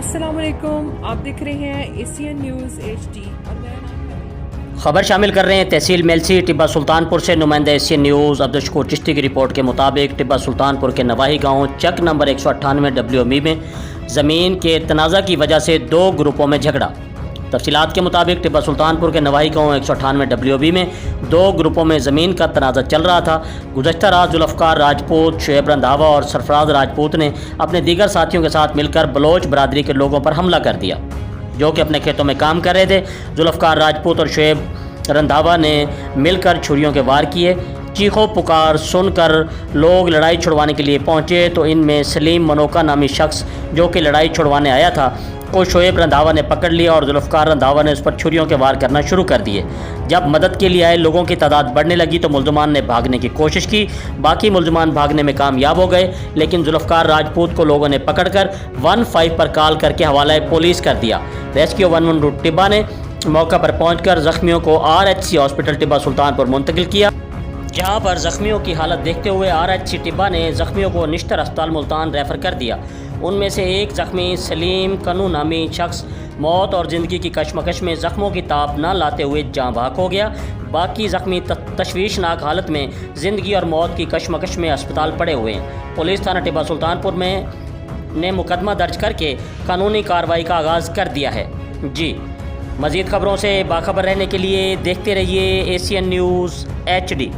السلام علیکم، آپ دیکھ رہے ہیں ایشین نیوز HD اور میرا نام خبر شامل کر رہے ہیں تحصیل میلسی ٹبہ سلطان پور سے نمائندہ ایشین نیوز عبدالشکور چشتی کی رپورٹ کے مطابق ٹبہ سلطان پور کے نواحی گاؤں چک نمبر 198 WME میں زمین کے تنازع کی وجہ سے دو گروپوں میں جھگڑا۔ تفصیلات کے مطابق ٹبہ سلطان پور کے نواحی گاؤں 198 WME میں دو گروپوں میں زمین کا تنازع چل رہا تھا۔ گزشتہ رات ذوالفقار راجپوت، شعیب رندھاوا اور سرفراز راجپوت نے اپنے دیگر ساتھیوں کے ساتھ مل کر بلوچ برادری کے لوگوں پر حملہ کر دیا جو کہ اپنے کھیتوں میں کام کر رہے تھے۔ ذوالفقار راجپوت اور شعیب رندھاوا نے مل کر چھریوں کے وار کیے۔ چیخو پکار سن کر لوگ لڑائی چھڑوانے کے لیے پہنچے تو ان میں سلیم منوکا نامی شخص جو کہ لڑائی چھڑوانے آیا تھا کو شعیب رندھاوا نے پکڑ لیا اور ذوالفقار رندھاوا نے اس پر چھریوں کے وار کرنا شروع کر دیے۔ جب مدد کے لیے آئے لوگوں کی تعداد بڑھنے لگی تو ملزمان نے بھاگنے کی کوشش کی۔ باقی ملزمان بھاگنے میں کامیاب ہو گئے لیکن ذوالفقار راجپوت کو لوگوں نے پکڑ کر 15 پر کال کر کے حوالہ پولیس کر دیا۔ ریسکیو 11 روٹ ٹبہ نے موقع پر پہنچ کر زخمیوں کو RHC ہاسپٹل ٹبہ سلطان پور منتقل کیا، جہاں پر زخمیوں کی حالت دیکھتے ہوئے RHC ٹبہ نے زخمیوں کو نشتر اسپتال ملتان ریفر کر دیا۔ ان میں سے ایک زخمی سلیم کنو نامی شخص موت اور زندگی کی کشمکش میں زخموں کی تاب نہ لاتے ہوئے جاں بحق ہو گیا۔ باقی زخمی تشویشناک حالت میں زندگی اور موت کی کشمکش میں اسپتال پڑے ہوئے ہیں۔ پولیس تھانہ ٹبہ سلطان پور میں نے مقدمہ درج کر کے قانونی کارروائی کا آغاز کر دیا ہے۔ مزید خبروں سے باخبر رہنے کے لیے دیکھتے رہیے ایشین نیوز HD۔